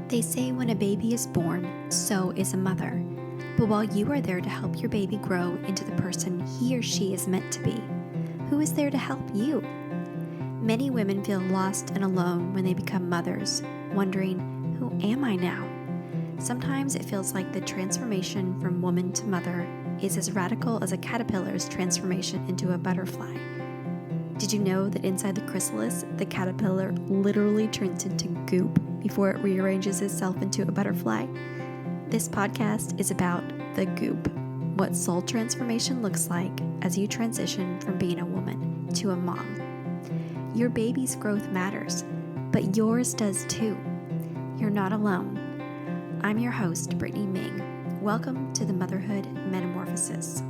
They say when a baby is born, so is a mother. But while you are there to help your baby grow into the person he or she is meant to be, who is there to help you? Many women feel lost and alone when they become mothers, wondering, who am I now? Sometimes it feels like the transformation from woman to mother is as radical as a caterpillar's transformation into a butterfly. Did you know that inside the chrysalis, the caterpillar literally turns into goop before it rearranges itself into a butterfly? This podcast is about the goop, what soul transformation looks like as you transition from being a woman to a mom. Your baby's growth matters, but yours does too. You're not alone. I'm your host, Brittany Ming. Welcome to the Motherhood Metamorphosis.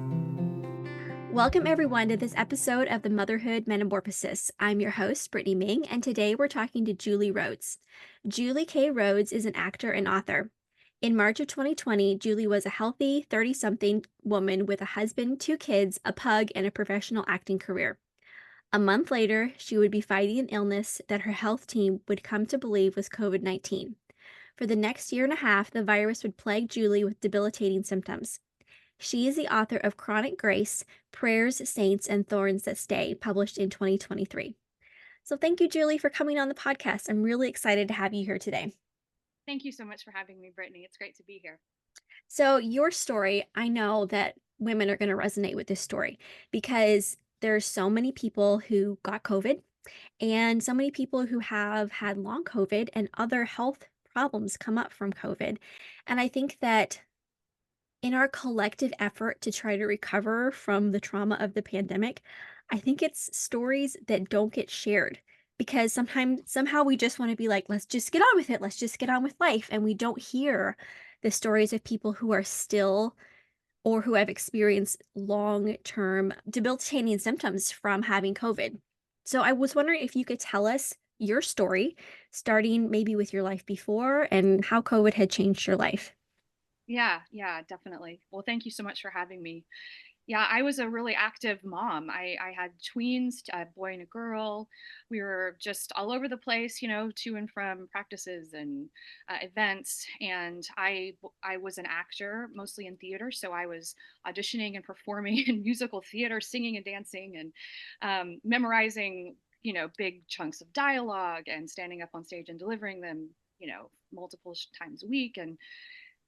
Welcome everyone to this episode of the Motherhood Metamorphosis. I'm your host, Brittany Ming, and today we're talking to Julie Rhodes. Julie K. Rhodes is an actor and author. In March of 2020, Julie was a healthy 30-something woman with a husband, 2 kids, a pug, and a professional acting career. A month later, she would be fighting an illness that her health team would come to believe was COVID-19. For the next year and a half, the virus would plague Julie with debilitating symptoms. She is the author of Chronic Grace, Prayers, Saints, and Thorns That Stay, published in 2023. So thank you, Julie, for coming on the podcast. I'm really excited to have you here today. Thank you so much for having me, Brittany. It's great to be here. So your story, I know that women are going to resonate with this story because there's so many people who got COVID and so many people who have had long COVID and other health problems come up from COVID. And I think that in our collective effort to try to recover from the trauma of the pandemic, I think it's stories that don't get shared because somehow we just want to be like, let's just get on with it. Let's just get on with life. And we don't hear the stories of people who are still or who have experienced long-term debilitating symptoms from having COVID. So I was wondering if you could tell us your story, starting maybe with your life before and how COVID had changed your life. Yeah, definitely. Well, thank you so much for having me. Yeah, I was a really active mom. I had tweens, a boy and a girl. We were just all over the place, to and from practices and events. And I was an actor, mostly in theater, so I was auditioning and performing in musical theater, singing and dancing, and memorizing, big chunks of dialogue and standing up on stage and delivering them, multiple times a week. And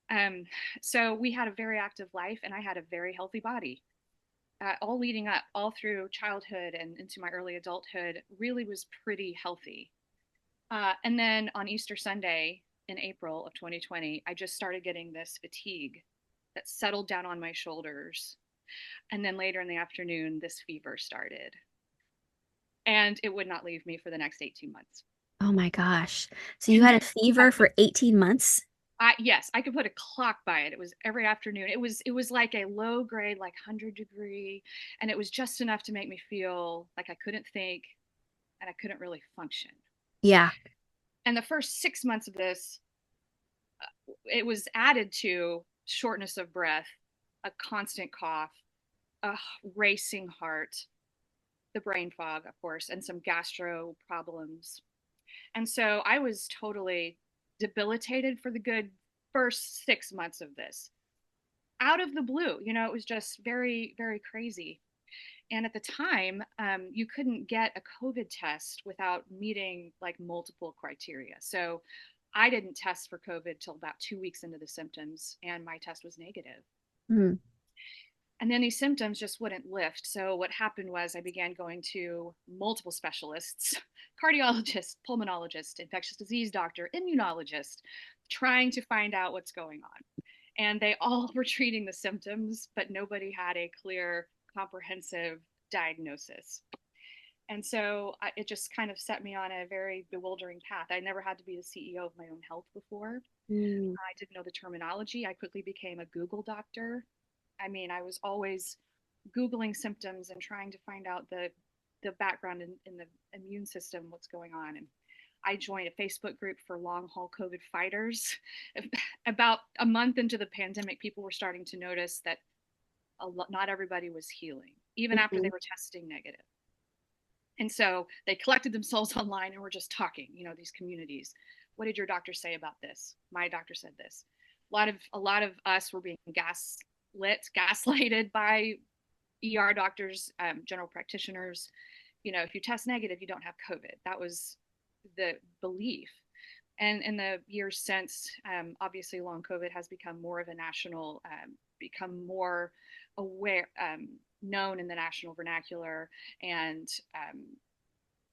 um, so we had a very active life, and I had a very healthy body. All leading up, all through childhood and into my early adulthood, really was pretty healthy. And then on Easter Sunday in April of 2020, I just started getting this fatigue that settled down on my shoulders. And then later in the afternoon, this fever started. And it would not leave me for the next 18 months. Oh my gosh. So you had a fever for 18 months? Yes, I could put a clock by it. It was every afternoon. It was like a low grade, like 100-degree, and it was just enough to make me feel like I couldn't think and I couldn't really function. Yeah. And the first 6 months of this, it was added to shortness of breath, a constant cough, a racing heart, the brain fog, of course, and some gastro problems. And so I was totally debilitated for the good first 6 months of this. Out of the blue, it was just very, very crazy. And at the time, you couldn't get a COVID test without meeting like multiple criteria. So I didn't test for COVID till about 2 weeks into the symptoms, and my test was negative. Mm. And then these symptoms just wouldn't lift. So what happened was I began going to multiple specialists, cardiologist, pulmonologist, infectious disease doctor, immunologist, trying to find out what's going on. And they all were treating the symptoms, but nobody had a clear, comprehensive diagnosis. And so it just kind of set me on a very bewildering path. I never had to be the CEO of my own health before. Mm. I didn't know the terminology. I quickly became a Google doctor. I mean, I was always Googling symptoms and trying to find out the background in the immune system, what's going on. And I joined a Facebook group for long haul COVID fighters. About a month into the pandemic, people were starting to notice that not everybody was healing, even after they Mhm. were testing negative. And so they collected themselves online and were just talking, these communities. What did your doctor say about this? My doctor said this. A lot of us were being gaslighted by doctors, general practitioners. If you test negative, you don't have COVID. That was the belief. And in the years since, obviously, long COVID has become more of a national, become more aware, known in the national vernacular, and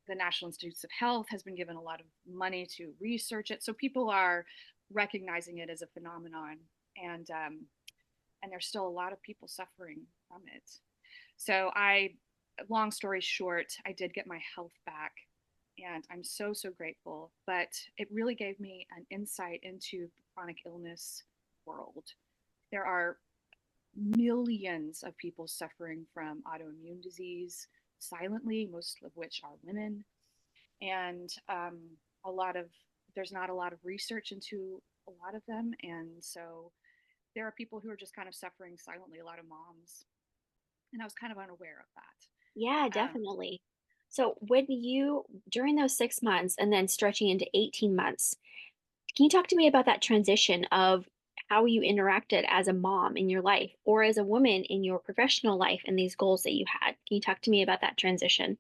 the National Institutes of Health has been given a lot of money to research it. So people are recognizing it as a phenomenon, and there's still a lot of people suffering from it. So long story short, I did get my health back, and I'm so, so grateful. But it really gave me an insight into the chronic illness world. There are millions of people suffering from autoimmune disease silently, most of which are women. And a lot of there's not a lot of research into a lot of them, and so there are people who are just kind of suffering silently. A lot of moms, and I was kind of unaware of Yeah, that. definitely. So when you during those 6 months and then stretching into 18 months, can you talk to me about that transition of how you interacted as a mom in your life or as a woman in your professional life and these goals that you had? Can you talk to me about that transition?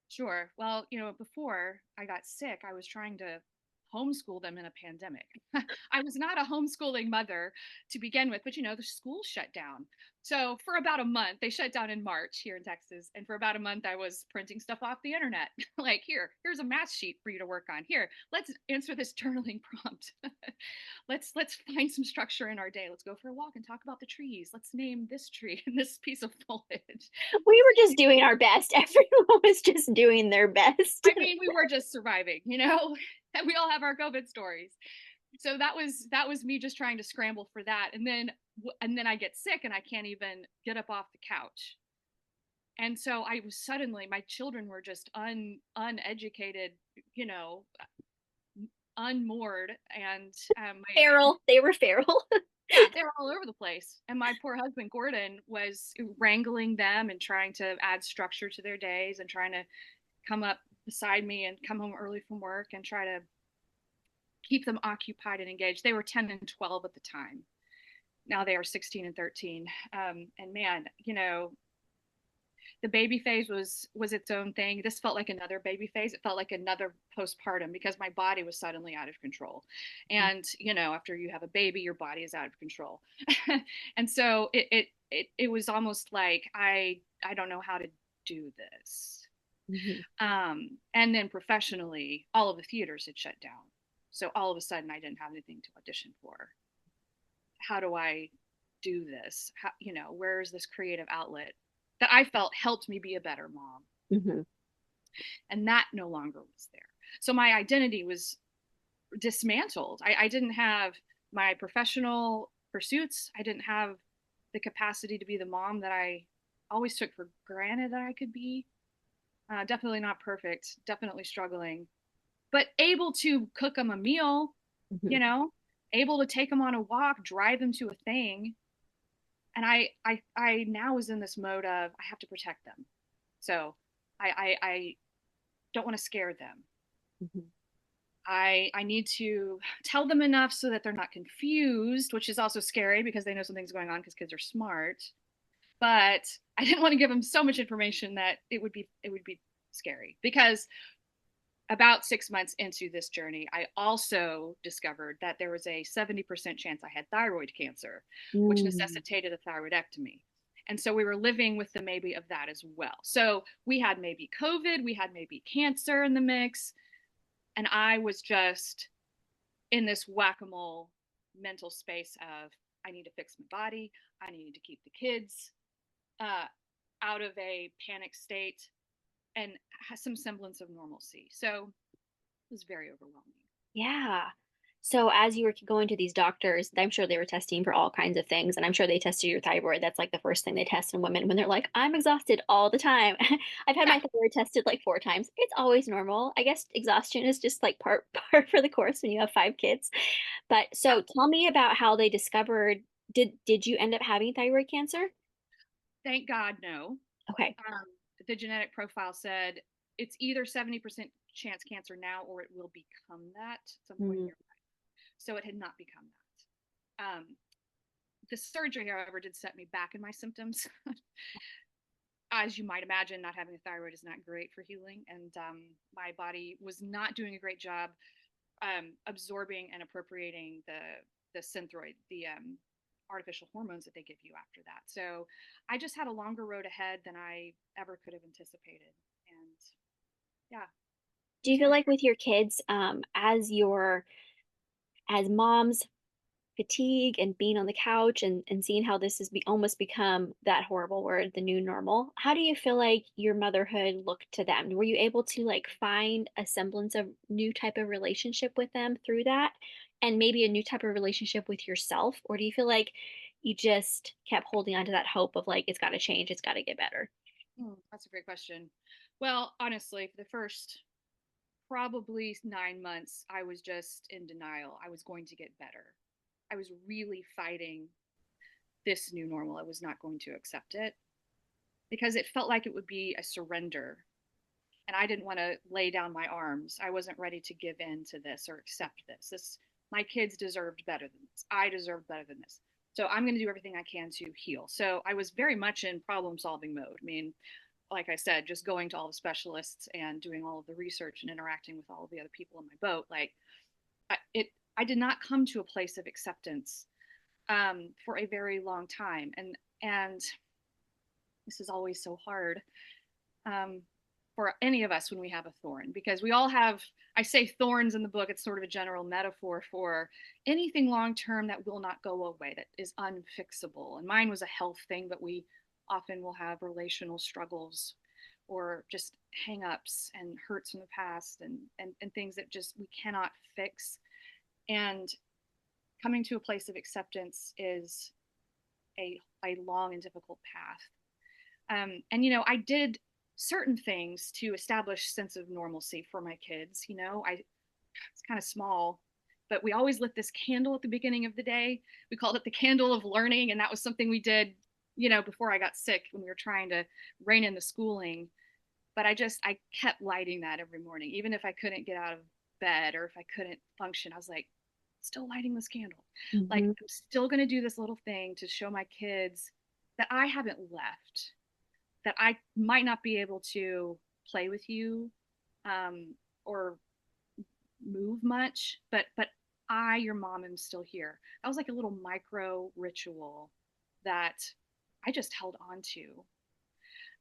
Sure. Well, before I got sick, I was trying to homeschool them in a pandemic. I was not a homeschooling mother to begin with, but the school shut down. So for about a month, they shut down in March here in Texas, and for about a month I was printing stuff off the internet. Like, here's a math sheet for you to work on. Here, let's answer this journaling prompt. Let's find some structure in our day. Let's go for a walk and talk about the trees. Let's name this tree and this piece of foliage. We were just doing our best. Everyone was just doing their best. I mean, we were just surviving. And we all have our COVID stories. So that was me just trying to scramble for that, and then I get sick and I can't even get up off the couch. And so I was suddenly my children were just uneducated, you know, unmoored, and my Feral. They were feral. yeah, they were all over the place. And my poor husband Gordon was wrangling them and trying to add structure to their days and trying to come up beside me and come home early from work and try to keep them occupied and engaged. They were 10 and 12 at the time. Now they are 16 and 13. And man, the baby phase was its own thing. This felt like another baby phase. It felt like another postpartum because my body was suddenly out of control. And after you have a baby, your body is out of control. And so it was almost like I don't know how to do this. Mhm. And then professionally, all of the theaters had shut down. So all of a sudden, I didn't have anything to audition for. How do I do this? Where is this creative outlet that I felt helped me be a better mom? Mhm. And that no longer was there. So my identity was dismantled. I didn't have my professional pursuits. I didn't have the capacity to be the mom that I always took for granted that I could be. Definitely not perfect, definitely struggling, but able to cook them a meal, Mhm. you know, able to take them on a walk, drive them to a thing. And I now was in this mode of I have to protect them. So I don't want to scare them. Mhm. I need to tell them enough so that they're not confused, which is also scary because they know something's going on because kids are smart. But I didn't want to give them so much information that it would be scary because about 6 months into this journey, I also discovered that there was a 70% chance I had thyroid cancer, which Mm. necessitated a thyroidectomy. And so we were living with the maybe of that as well. So we had maybe COVID, we had maybe cancer in the mix. And I was just in this whack a mole mental space of I need to fix my body, I need to keep the kids uh, out of a panic state and some semblance of normalcy. So it was very overwhelming. Yeah. So as you were going to these doctors, I'm sure they were testing for all kinds of things, and I'm sure they tested your thyroid. That's like the first thing they test in women when they're like, "I'm exhausted all the time." I've had Yeah. my thyroid tested like 4 times. It's always normal. I guess exhaustion is just like part par for the course when you have 5 kids. But Yeah. so tell me about how they discovered. Did you end up having thyroid cancer? Thank God, no. Okay. Um, the genetic profile said it's either 70% chance cancer now or it will become that at some point in Mm. your life. So it had not become that. The surgery, however, did set me back in my symptoms. As you might imagine, not having a thyroid is not great for healing, and my body was not doing a great job absorbing and appropriating the synthroid, the artificial hormones that they give you after that. So I just had a longer road ahead than I ever could have anticipated, and yeah, it Do you was feel hard. like with your kids, as moms, fatigue and being on the couch and seeing how this has almost become that horrible word, the new normal, how do you feel like your motherhood looked to them? Were you able to like find a semblance of new type of relationship with them through that, and maybe a new type of relationship with yourself? Or do you feel like you just kept holding on to that hope of like, it's got to change, it's got to get better? That's a great question. Well, honestly, for the first probably 9 months, I was just in denial. I was going to get better. I was really fighting this new normal. I was not going to accept it because it felt like it would be a surrender. And I didn't want to lay down my arms. I wasn't ready to give in to this or accept this. My kids deserved better than this. I deserved better than this. So I'm going to do everything I can to heal. So I was very much in problem solving mode. I mean, like I said, just going to all the specialists and doing all of the research and interacting with all of the other people in my boat. Like I did not come to a place of acceptance for a very long time, and this is always so hard um, for any of us when we have a thorn, because we all have, I say thorns in the book, it's sort of a general metaphor for anything long term that will not go away, that is unfixable. And mine was a health thing, but we often will have relational struggles or just hang-ups and hurts from the past, and things that just we cannot fix. And coming to a place of acceptance is a long and difficult path. And I did certain things to establish sense of normalcy for my kids. It's kind of small, but we always lit this candle at the beginning of the day. We called it the candle of learning, and that was something we did, before I got sick when we were trying to rein in the schooling. But I kept lighting that every morning, even if I couldn't get out of bed or if I couldn't function. I was like, still lighting this candle. Like, Hmm. I'm still going to do this little thing to show my kids that I haven't left, that I might not be able to play with you um, or move much, but I, your mom, am still here. That was like a little micro ritual that I just held on to.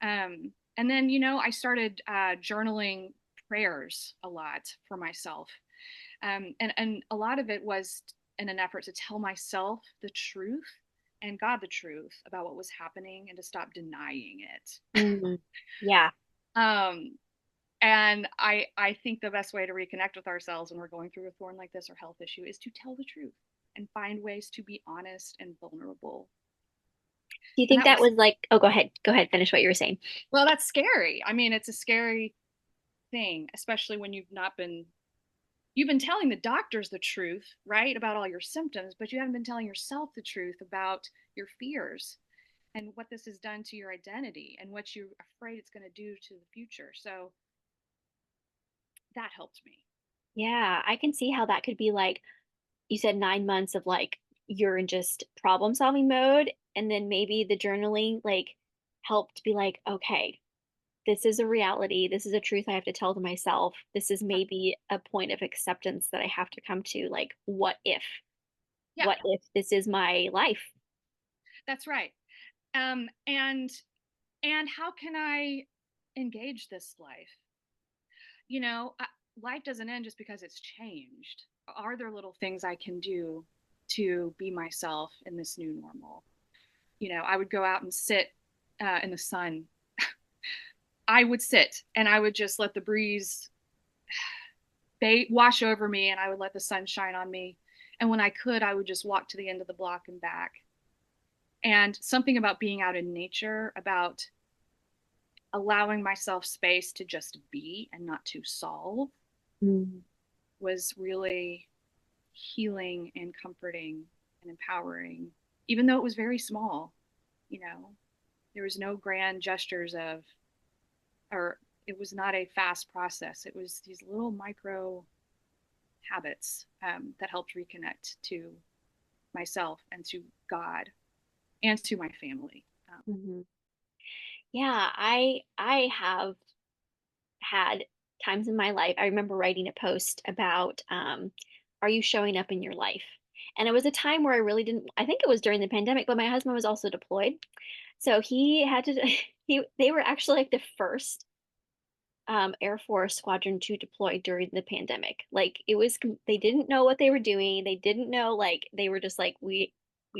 And then, I started journaling prayers a lot for myself. And a lot of it was in an effort to tell myself the truth and God the truth about what was happening and to stop denying it. Mm. Yeah. Um, and I think the best way to reconnect with ourselves when we're going through a thorn like this or health issue is to tell the truth and find ways to be honest and vulnerable. Do you And think that that was, was like, oh, go ahead, finish what you were saying. well, that's scary. I mean, it's a scary thing, especially when you've been telling the doctors the truth, right, about all your symptoms, but you haven't been telling yourself the truth about your fears and what this has done to your identity and what you're afraid it's going to do to the future. So that helped me. Yeah, I can see how that could be like, you said 9 months of like you're in just problem solving mode. And then maybe the journaling like helped be like, okay, this is a reality. This is a truth I have to tell to myself. This is maybe a point of acceptance that I have to come to. Like, what if? Yeah, What if this is my life? that's right. And how can I engage this life? You know, I, Life doesn't end just because it's changed. Are there little things I can do to be myself in this new normal? I would go out and sit in the sun. I would sit and I would just let the breeze wash over me, and I would let the sun shine on me. And when I could, I would just walk to the end of the block and back. And something about being out in nature, about allowing myself space to just be and not to solve, Mm. was really healing and comforting and empowering, even though it was very small. you know there was no grand gestures of, or it was not a fast process. It was these little micro habits that helped reconnect to myself and to God and to my family. Hmm. Yeah, I have had times in my life. I remember writing a post about are you showing up in your life? And it was a time where I really didn't, I think it was during the pandemic, but my husband was also deployed. So he had to they were actually like the first Air Force Squadron to deploy during the pandemic. Like it was, they didn't know what they were doing. They didn't know, like, they were just like, we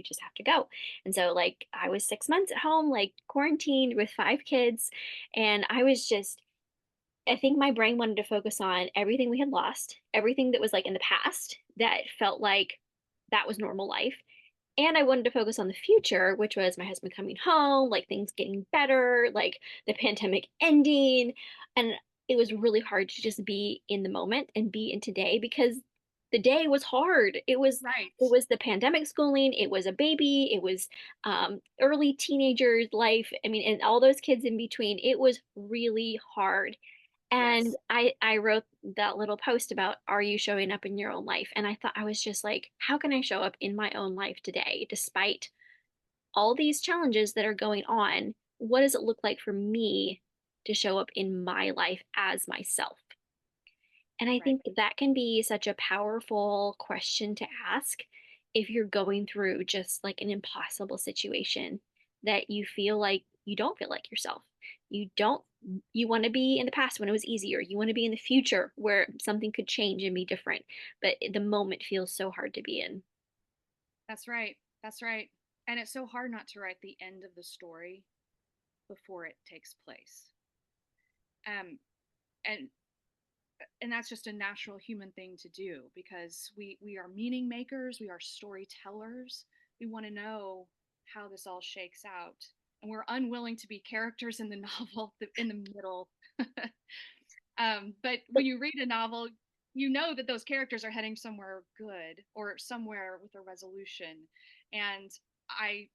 just have to go. And so, like, I was 6 months at home, like quarantined with 5 kids. And I was just, I think my brain wanted to focus on everything we had lost, everything that was like in the past that felt like that was normal life. And I wanted to focus on the future, which was my husband coming home, like things getting better, like the pandemic ending. And it was really hard to just be in the moment and be in today because the day was hard. Right. It was the pandemic schooling, it was a baby, it was early teenagers life. I mean, and all those kids in between. It was really hard. And Yes. I wrote that little post about are you showing up in your own life? And I thought, I was just like, how can I show up in my own life today despite all these challenges that are going on? What does it look like for me to show up in my life as myself? And I Right. think that can be such a powerful question to ask if you're going through just like an impossible situation that you feel like you don't feel like yourself. You don't, you want to be in the past when it was easier. You want to be in the future where something could change and be different. But the moment feels so hard to be in. That's right. That's right. And it's so hard not to write the end of the story before it takes place. Um, and that's just a natural human thing to do because we are meaning makers, we are storytellers. We want to know how this all shakes out, and we're unwilling to be characters in the novel in the middle. But when you read a novel, you know that those characters are heading somewhere good or somewhere with a resolution, and I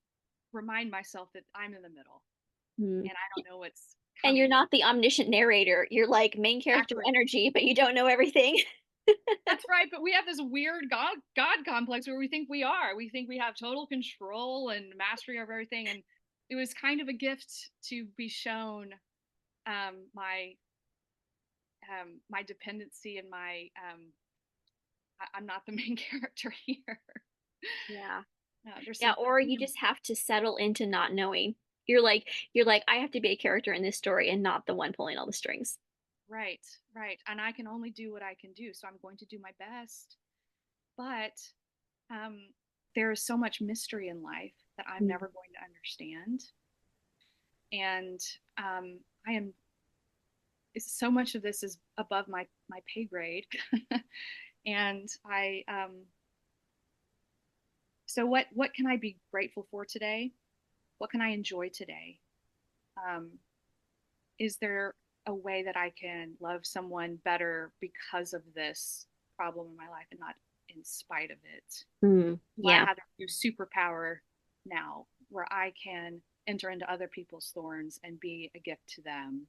remind myself that I'm in the middle Hmm. and I don't know what's And you're coming. not the omniscient narrator. You're like main character Exactly. energy, but you don't know everything. That's right, but we have this weird God complex where we think we are. We think we have total control and mastery over everything, and it was kind of a gift to be shown my my dependency and my I'm not the main character here. Yeah. There's Yeah, some or you just have to settle into not knowing. You're like, I have to be a character in this story and not the one pulling all the strings. right, right, and I can only do what I can do, so I'm going to do my best. But um, there is so much mystery in life that I'm Mm. never going to understand, and I am so much of this is above my pay grade, and I so what can I be grateful for today? What can I enjoy today? Um, is there a way that I can love someone better because of this problem in my life and not in spite of it? Mm, Do I yeah. have a new superpower now where I can enter into other people's thorns and be a gift to them?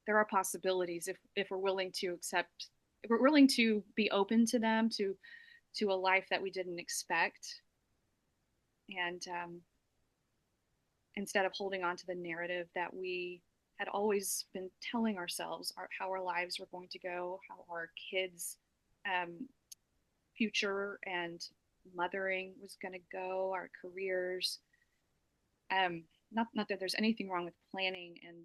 There are possibilities if we're willing to accept, if we're willing to be open to them, to a life that we didn't expect, and instead of holding on to the narrative that we had always been telling ourselves how our lives were going to go, how our kids' um, future and mothering was going to go, our careers. Not that there's anything wrong with planning and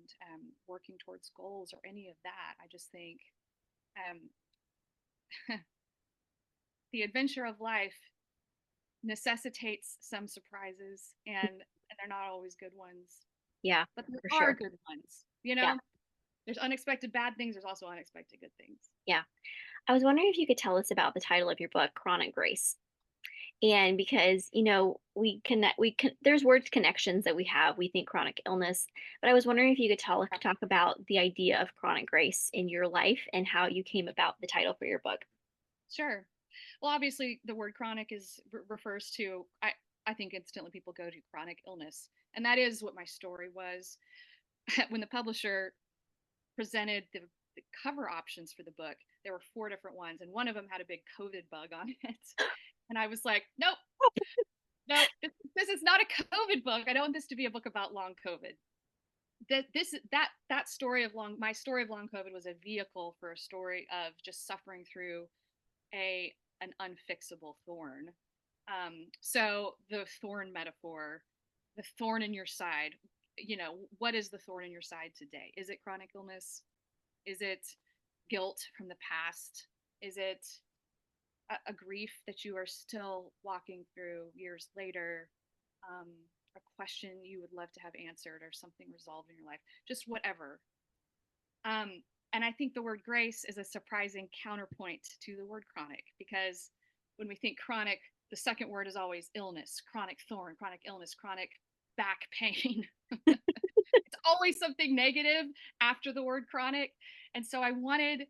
working towards goals or any of that. I just think um, the adventure of life necessitates some surprises, and they're not always good ones, Yeah, but there for are sure. good ones. You Yeah. know, there's unexpected bad things. There's also unexpected good things. Yeah. I was wondering if you could tell us about the title of your book, Chronic Grace. And because, there's word connections that we have. We think chronic illness, but I was wondering if you could talk about the idea of chronic grace in your life and how you came about the title for your book. Sure. Well, obviously, the word chronic refers to. I think instantly people go to chronic illness, and that is what my story was. When the publisher presented the cover options for the book, there were 4 different ones, and one of them had a big COVID bug on it. And I was like, nope, nope, this is not a COVID book. I don't want this to be a book about long COVID. That story of my story of long COVID was a vehicle for a story of just suffering through an unfixable thorn. So the thorn metaphor, the thorn in your side, what is the thorn in your side today? Is it chronic illness? Is it guilt from the past? Is it a grief that you are still walking through years later? A question you would love to have answered or something resolved in your life? Just whatever. And I think the word grace is a surprising counterpoint to the word chronic, because when we think chronic, the second word is always illness, chronic thorn, chronic illness, chronic back pain. It's always something negative after the word chronic. And so I wanted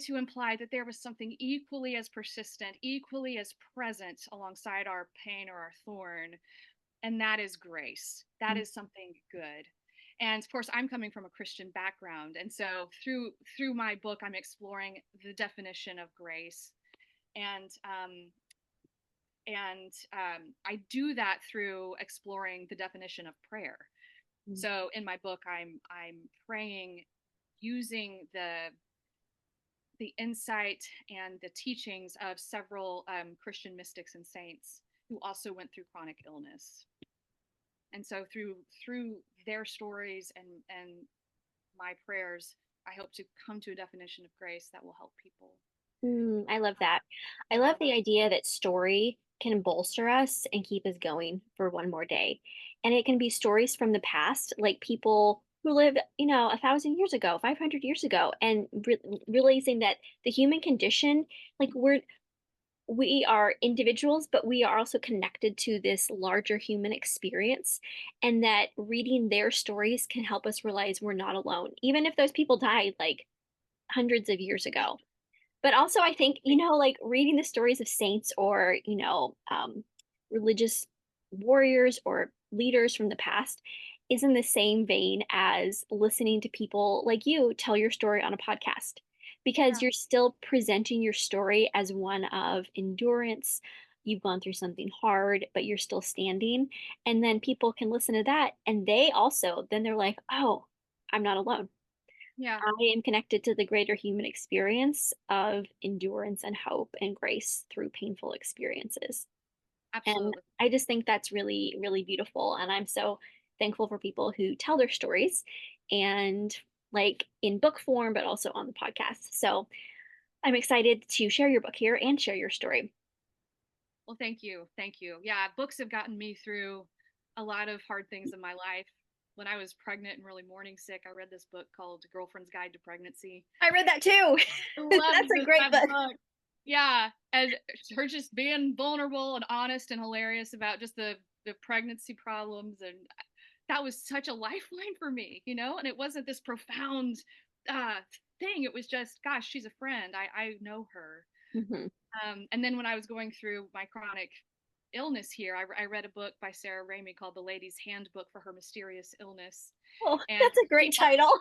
to imply that there was something equally as persistent, equally as present alongside our pain or our thorn, and that is grace. That is something good. And of course, I'm coming from a Christian background, and so through my book, I'm exploring the definition of grace, and I do that through exploring the definition of prayer. So in my book, I'm praying using the insight and the teachings of several Christian mystics and saints who also went through chronic illness. And so through their stories and my prayers, I hope to come to a definition of grace that will help people. I love that. I love the idea that story can bolster us and keep us going for one more day. And it can be stories from the past, like people who lived, 1,000 years ago, 500 years ago, and realizing that the human condition, like we are individuals, but we are also connected to this larger human experience. And that reading their stories can help us realize we're not alone, even if those people died like hundreds of years ago. But also, I think, like reading the stories of saints or, religious warriors or leaders from the past is in the same vein as listening to people like you tell your story on a podcast, because Yeah. you're still presenting your story as one of endurance. You've gone through something hard, but you're still standing. And then people can listen to that. And then they're like, oh, I'm not alone. Yeah, I am connected to the greater human experience of endurance and hope and grace through painful experiences. And absolutely. I just think that's really, really beautiful. And I'm so thankful for people who tell their stories and like in book form, but also on the podcast. So I'm excited to share your book here and share your story. Well, thank you. Thank you. Yeah, books have gotten me through a lot of hard things in my life. When I was pregnant and really morning sick, I read this book called Girlfriend's Guide to Pregnancy. I read that too. I That's loved a great that book. book. Yeah, and her just being vulnerable and honest and hilarious about just the pregnancy problems, and that was such a lifeline for me, And it wasn't this profound uh, thing. It was just, gosh, she's a friend. I know her. Mhm. And then when I was going through my chronic illness here, I read a book by Sarah Ramey called The Lady's Handbook for Her Mysterious Illness. Oh, And that's a great title.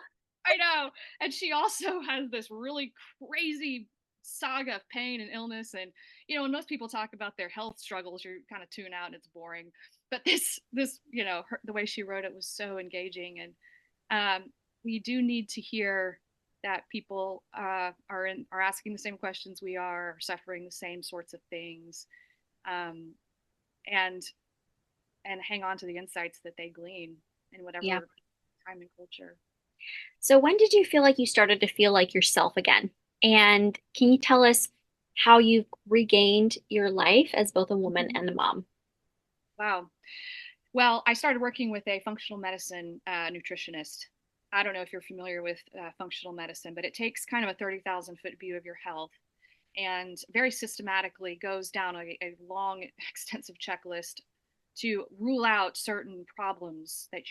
I know. And she also has this really crazy saga of pain and illness. And, when most people talk about their health struggles, you kind of tune out and it's boring. But the way she wrote it was so engaging. And we do need to hear that people are asking the same questions we are suffering the same sorts of things, um, and hang on to the insights that they glean in Yeah. whatever time and culture. So when did you feel like you started to feel like yourself again? And can you tell us how you've regained your life as both a woman Mhm. and a mom? Wow. Well, I started working with a functional medicine nutritionist. I don't know if you're familiar with functional medicine, but it takes kind of a 30,000-foot view of your health and very systematically goes down a long, extensive checklist to rule out certain problems that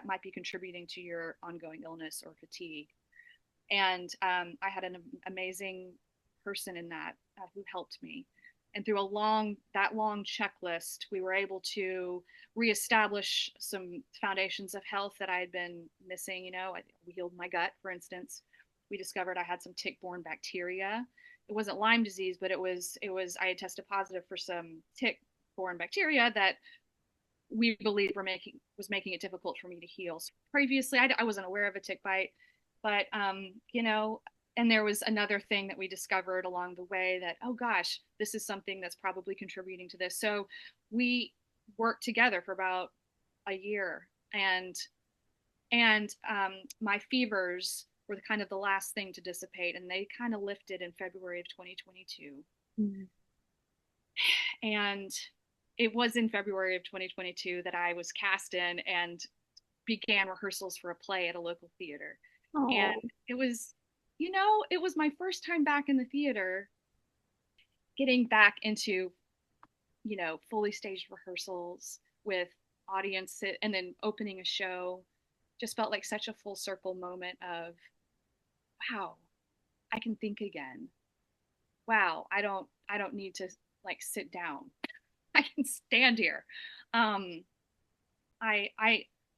might be contributing to your ongoing illness or fatigue. And I had an amazing person in that who helped me. And through that long checklist, we were able to reestablish some foundations of health that I had been missing. We healed my gut, for instance. We discovered I had some tick-borne bacteria. It wasn't Lyme disease, but it was I had tested positive for some tick-borne bacteria that we believe was making it difficult for me to heal. So previously, I wasn't aware of a tick bite, but and there was another thing that we discovered along the way that, oh gosh, this is something that's probably contributing to this. So we worked together for about a year, and my fevers were kind of the last thing to dissipate, and they kind of lifted in February of 2022. Mm-hmm. And it was in February of 2022 that I was cast in and began rehearsals for a play at a local theater. Oh. And it was my first time back in the theater, getting back into, fully staged rehearsals with audience, and then opening a show. Just felt like such a full circle moment of, wow, I can think again. Wow, I don't need to like sit down. I can stand here.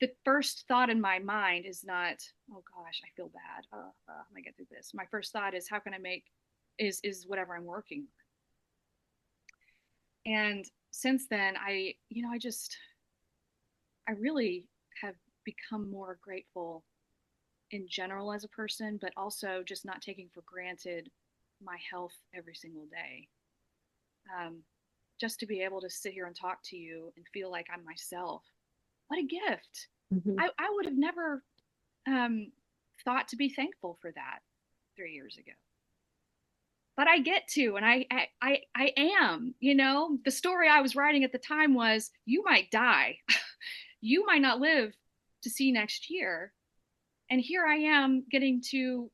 The first thought in my mind is not, oh gosh, I feel bad. How am I get through this? My first thought is, how can I make is whatever I'm working on. And since then, I really have become more grateful in general as a person, but also just not taking for granted my health every single day. Just to be able to sit here and talk to you and feel like I'm myself. What a gift. Mm-hmm. I would have never thought to be thankful for that 3 years ago. But I get to, and I am, the story I was writing at the time was, you might die. You might not live to see next year. And here I am getting to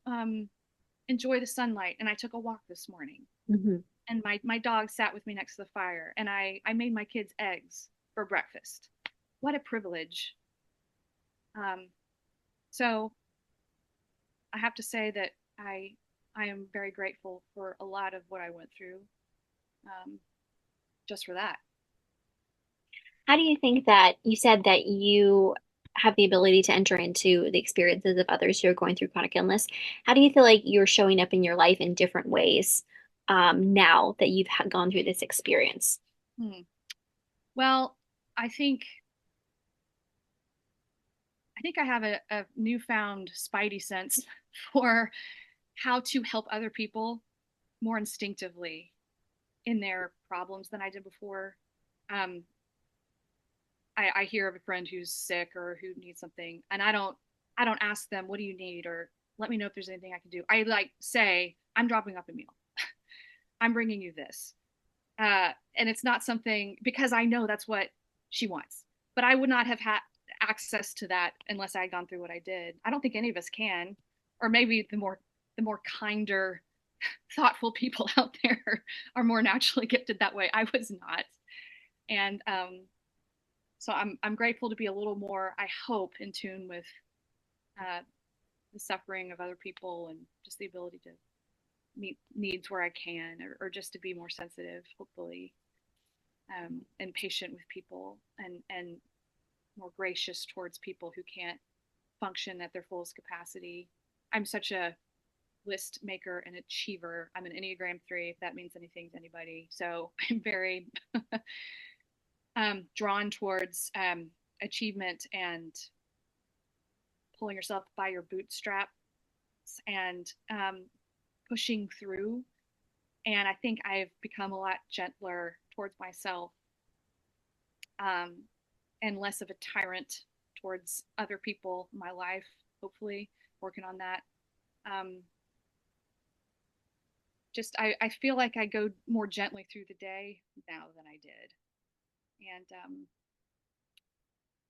enjoy the sunlight. And I took a walk this morning. Mm-hmm. And my dog sat with me next to the fire, and I made my kids eggs for breakfast. What a privilege. So I have to say that I am very grateful for a lot of what I went through, just for that. How do you think that you said that you have the ability to enter into the experiences of others who are going through chronic illness? How do you feel like you're showing up in your life in different ways now that you've gone through this experience? Well, I think I have a newfound spidey sense for how to help other people more instinctively in their problems than I did before. I hear of a friend who's sick or who needs something, and I don't ask them, what do you need, or let me know if there's anything I can do. I say, I'm dropping up a meal. I'm bringing you this. And it's not something, because I know that's what she wants, but I would not have had access to that unless I had gone through what I did. I don't think any of us can, or maybe the more kinder, thoughtful people out there are more naturally gifted that way. I was not. And so I'm grateful to be a little more, I hope, in tune with the suffering of other people, and just the ability to meet needs where I can, or just to be more sensitive, hopefully, and patient with people, and more gracious towards people who can't function at their fullest capacity. I'm such a list maker and achiever. I'm an Enneagram 3, if that means anything to anybody. So I'm very drawn towards achievement and pulling yourself by your bootstraps and pushing through. And I think I've become a lot gentler towards myself, and less of a tyrant towards other people in my life, hopefully working on that. I feel like I go more gently through the day now than I did. And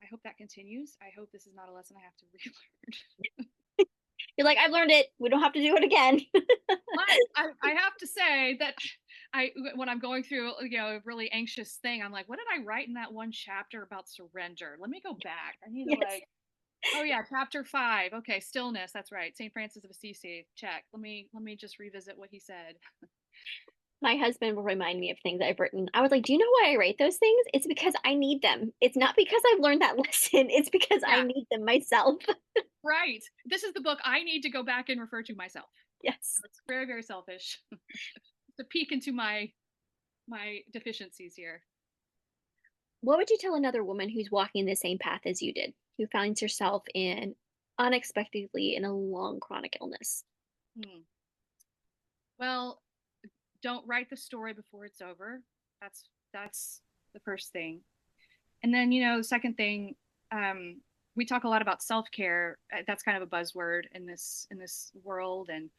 I hope that continues. I hope this is not a lesson I have to relearn. You're like, I've learned it. We don't have to do it again. I have to say that when I'm going through, a really anxious thing, I'm like, what did I write in that one chapter about surrender? Let me go back. I need to oh yeah, chapter 5. Okay, stillness. That's right. St. Francis of Assisi. Check. Let me just revisit what he said. My husband will remind me of things I've written. I was like, "Do you know why I write those things? It's because I need them. It's not because I've learned that lesson. It's because I Yeah, need them myself." right. This is the book I need to go back and refer to myself. Yes. It's very, very selfish. To peek into my deficiencies here. What would you tell another woman who's walking the same path as you did, who finds herself in unexpectedly in a long chronic illness? Hmm. Well, don't write the story before it's over. That's the first thing. And then, the second thing, we talk a lot about self-care. That's kind of a buzzword in this world, and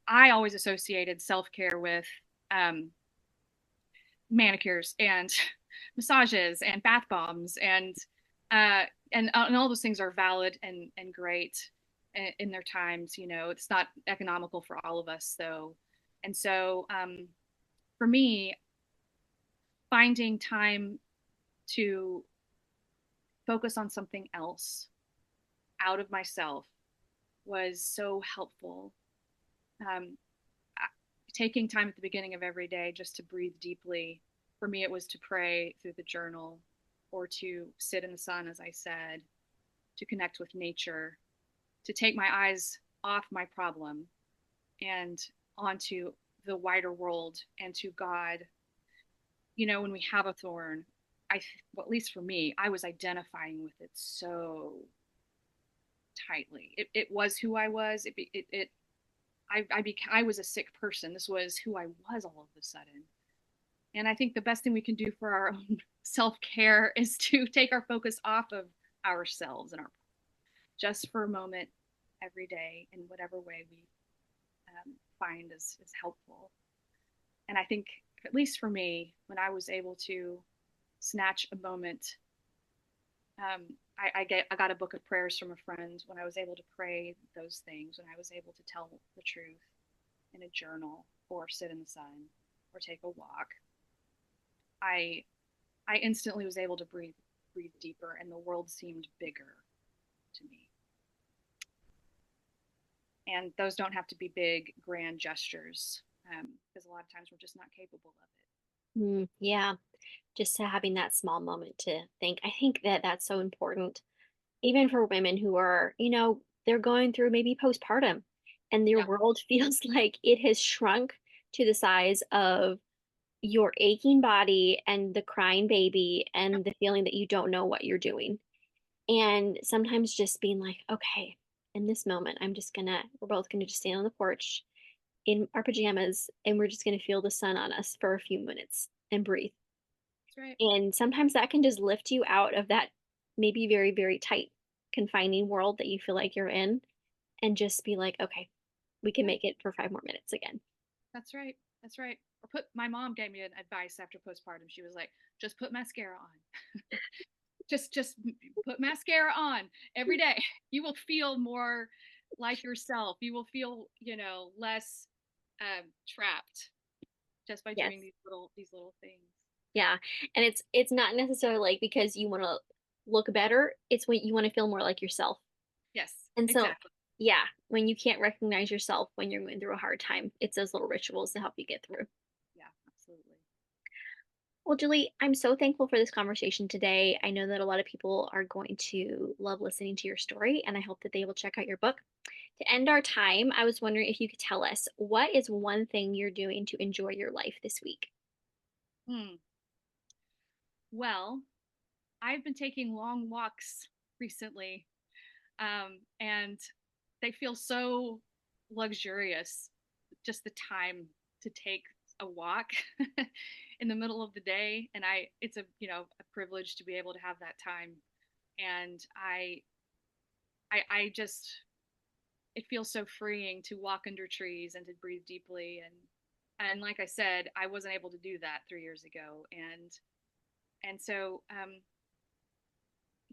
I always associated self-care with um, manicures and massages and bath bombs uh, and all those things are valid and great in their times. It's not economical for all of us, though, and so for me, finding time to focus on something else out of myself was so helpful. Um, Taking time at the beginning of every day just to breathe deeply. For me, it was to pray through the journal or to sit in the sun, as I said, to connect with nature, to take my eyes off my problem and onto the wider world and to God. When we have a thorn, well, at least for me, I was identifying with it so tightly. It was who I was. I was a sick person. This was who I was all of a sudden. And I think the best thing we can do for our own self care is to take our focus off of ourselves and our just for a moment every day in whatever way we find is helpful. And I think, at least for me, when I was able to snatch a moment, I got a book of prayers from a friend when I was able to pray those things, when I was able to tell the truth in a journal or sit in the sun or take a walk. I I instantly was able to breathe deeper, and the world seemed bigger to me. And those don't have to be big, grand gestures, because a lot of times we're just not capable of it. Yeah, just to having that small moment to think. I think that that's so important, even for women who are, they're going through maybe postpartum and their Yeah, world feels like it has shrunk to the size of your aching body and the crying baby yep, and the feeling that you don't know what you're doing. And sometimes just being like, okay, in this moment, we're both gonna just stand on the porch in our pajamas and we're just gonna feel the sun on us for a few minutes and breathe. that's right. And sometimes that can just lift you out of that maybe very, very tight, confining world that you feel like you're in and just be like, okay, we can Yeah, make it for 5 more minutes again. that's right. That's right. Or my mom gave me an advice after postpartum. She was like, just put mascara on. Just put mascara on every day. You will feel more like yourself. You will feel, less trapped just by Yes. doing these little things. Yeah. And it's not necessarily like because you want to look better, it's when you want to feel more like yourself. Yes, And so, exactly. yeah, when you can't recognize yourself when you're going through a hard time, it's those little rituals to help you get through. Yeah, absolutely. Well, Julie, I'm so thankful for this conversation today. I know that a lot of people are going to love listening to your story, and I hope that they will check out your book. To end our time, I was wondering if you could tell us what is one thing you're doing to enjoy your life this week? Hmm. Well, I've been taking long walks recently, and they feel so luxurious. Just the time to take a walk in the middle of the day, and it's a privilege to be able to have that time. And I just it feels so freeing to walk under trees and to breathe deeply and like I said, I wasn't able to do that 3 years ago, and so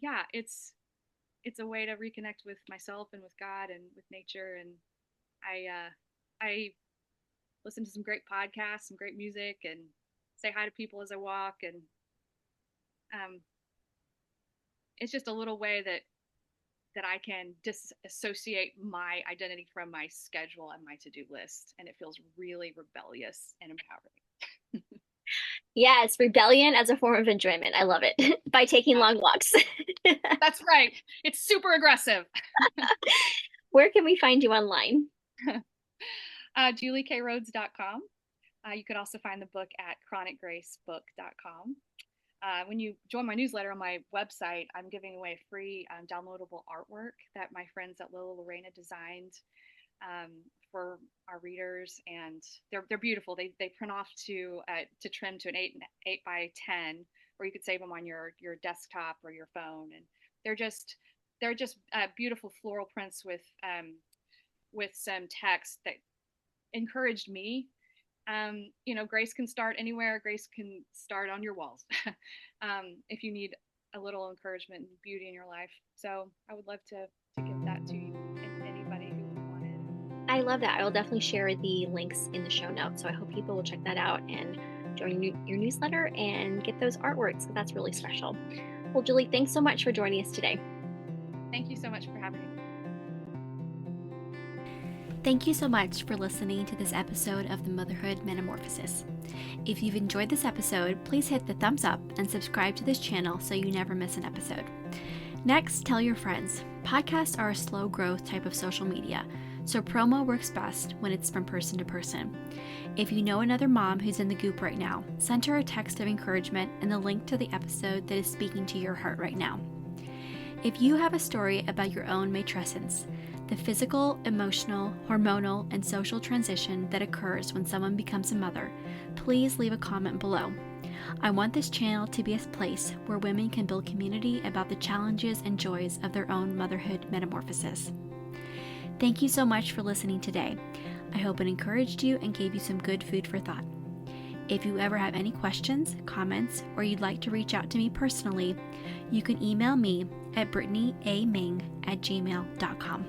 yeah, it's a way to reconnect with myself and with God and with nature. And I listen to some great podcasts, some great music, and say hi to people as I walk. And um, it's just a little way that I can disassociate my identity from my schedule and my to-do list. And it feels really rebellious and empowering. Yes, rebellion as a form of enjoyment. I love it. By taking Yeah, long walks. that's right. It's super aggressive. Where can we find you online? JulieKRhodes.com. You could also find the book at chronicgracebook.com. When you join my newsletter on my website, I'm giving away free downloadable artwork that my friends at Lila Lorena designed for our readers, and they're beautiful. They print off to trim to an 8x10, or you could save them on your desktop or your phone, and they're just beautiful floral prints with some text that encouraged me. Grace can start anywhere. Grace can start on your walls. If you need a little encouragement and beauty in your life. So I would love to give that to you and anybody who wanted. I love that. I will definitely share the links in the show notes. So I hope people will check that out and join your newsletter and get those artworks. That's really special. Well, Julie, thanks so much for joining us today. Thank you so much for having me. Thank you so much for listening to this episode of the Motherhood Metamorphosis. If you've enjoyed this episode, please hit the thumbs up and subscribe to this channel so you never miss an episode. Next, tell your friends. Podcasts are a slow growth type of social media, so promo works best when it's from person to person. If you know another mom who's in the goop right now, send her a text of encouragement and the link to the episode that is speaking to your heart right now. If you have a story about your own matrescence, the physical, emotional, hormonal, and social transition that occurs when someone becomes a mother, please leave a comment below. I want this channel to be a place where women can build community about the challenges and joys of their own motherhood metamorphosis. Thank you so much for listening today. I hope it encouraged you and gave you some good food for thought. If you ever have any questions, comments, or you'd like to reach out to me personally, you can email me at brittanyaming@gmail.com.